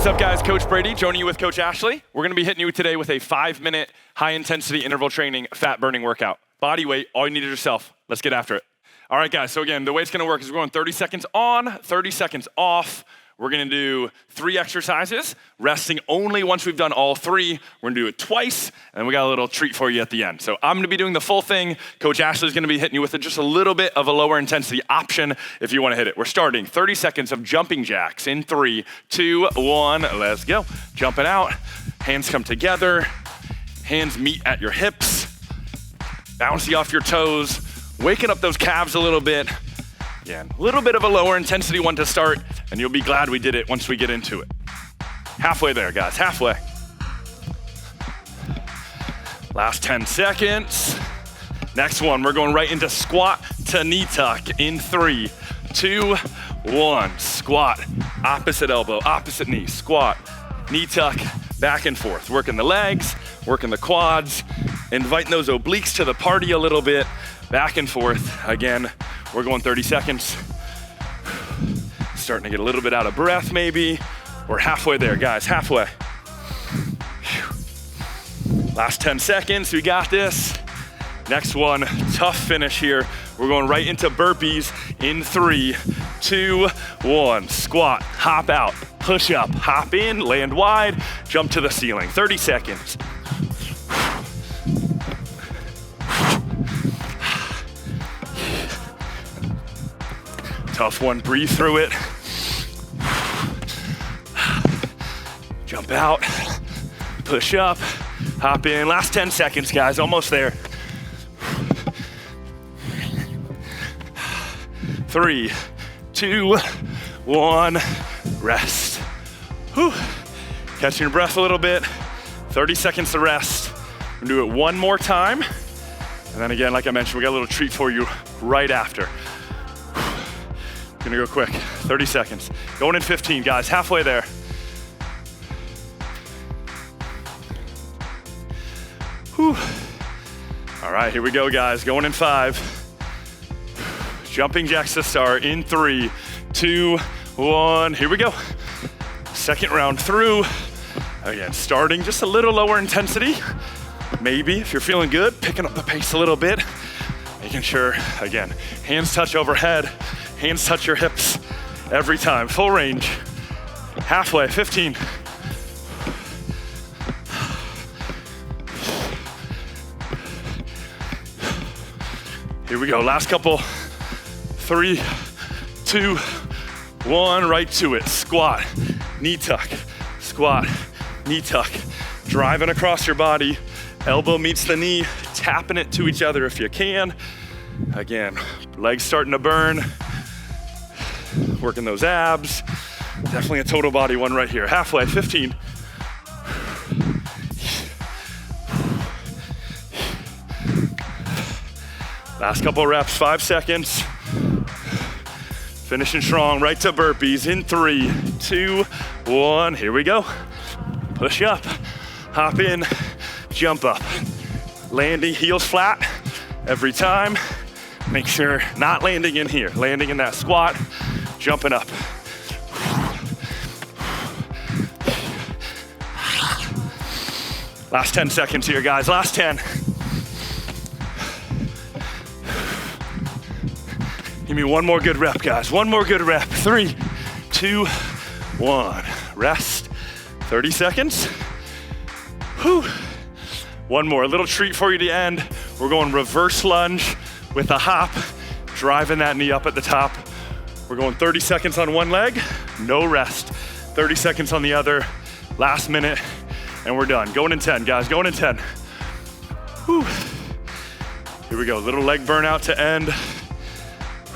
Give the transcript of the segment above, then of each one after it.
What's up, guys? Coach Brady joining you with Coach Ashley. We're gonna be hitting you today with a 5-minute high-intensity interval training fat-burning workout. Body weight, all you need is yourself. Let's get after it. All right, guys, so again, the way it's gonna work is we're going 30 seconds on, 30 seconds off. We're gonna do 3 exercises, resting only once we've done all 3. We're gonna do it twice, and then we got a little treat for you at the end. So I'm gonna be doing the full thing. Coach Ashley's gonna be hitting you with just a little bit of a lower intensity option if you wanna hit it. We're starting 30 seconds of jumping jacks in 3, 2, 1, let's go. Jumping out, hands come together, hands meet at your hips, bouncing off your toes, waking up those calves a little bit. Again, a little bit of a lower intensity one to start, and you'll be glad we did it once we get into it. Halfway there, guys, halfway. Last 10 seconds. Next one, we're going right into squat to knee tuck in 3, 2, 1. Squat, opposite elbow, opposite knee, squat, knee tuck, back and forth. Working the legs, working the quads, inviting those obliques to the party a little bit, back and forth. Again, we're going 30 seconds. Starting to get a little bit out of breath maybe. We're halfway there, guys, halfway. Last 10 seconds, we got this. Next one, tough finish here. We're going right into burpees in 3, 2, 1. Squat, hop out, push up, hop in, land wide, jump to the ceiling. 30 seconds. Tough one, breathe through it. Jump out, push up, hop in. Last 10 seconds, guys, almost there. 3, 2, 1, rest. Whew. Catching your breath a little bit. 30 seconds to rest. We're gonna do it one more time. And then again, like I mentioned, we got a little treat for you right after. Gonna go quick, 30 seconds. Going in 15, guys, halfway there. Whew. All right, here we go, guys. Going in 5. Jumping jacks to start in 3, 2, 1. Here we go. Second round through. Again, starting just a little lower intensity. Maybe, if you're feeling good, picking up the pace a little bit. Making sure, again, hands touch overhead. Hands touch your hips every time. Full range. Halfway, 15. Here we go, last couple. 3, 2, 1, right to it. Squat, knee tuck, squat, knee tuck. Driving across your body. Elbow meets the knee, tapping it to each other if you can. Again, legs starting to burn. Working those abs. Definitely a total body one right here. Halfway, 15. Last couple reps, 5 seconds. Finishing strong, right to burpees in 3, 2, 1. Here we go. Push up, hop in, jump up. Landing heels flat every time. Make sure not landing in here, landing in that squat. Jumping up. Last 10 seconds here, guys. Last 10. Give me one more good rep, guys. One more good rep. 3, 2, 1. Rest. 30 seconds. Whew. One more. A little treat for you to end. We're going reverse lunge with a hop, driving that knee up at the top. We're going 30 seconds on one leg, no rest. 30 seconds on the other, last minute, and we're done. Going in 10, guys, going in 10. Whew. Here we go, little leg burnout to end.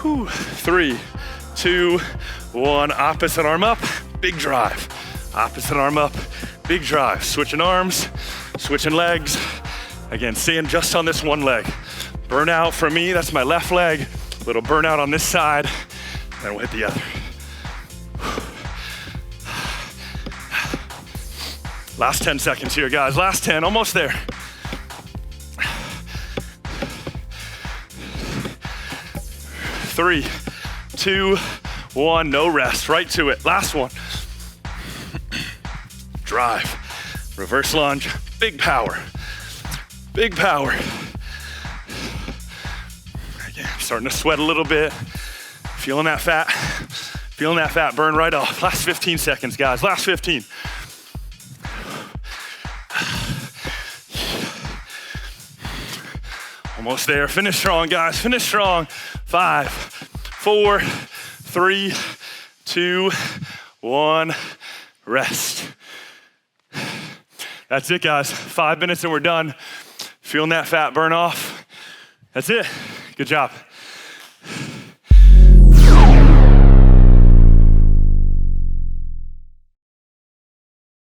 Whew. 3, 2, 1, opposite arm up, big drive. Opposite arm up, big drive. Switching arms, switching legs. Again, staying just on this one leg. Burnout for me, that's my left leg. Little burnout on this side. Then we'll hit the other. Last 10 seconds here, guys. Last 10, almost there. 3, 2, 1, no rest, right to it. Last one. drive. Reverse lunge, big power. Big power. Again, starting to sweat a little bit. Feeling that fat burn right off. Last 15 seconds, guys, last 15. Almost there, finish strong, guys, finish strong. 5, 4, 3, 2, 1, rest. That's it, guys. 5 minutes and we're done. Feeling that fat burn off. That's it. Good job.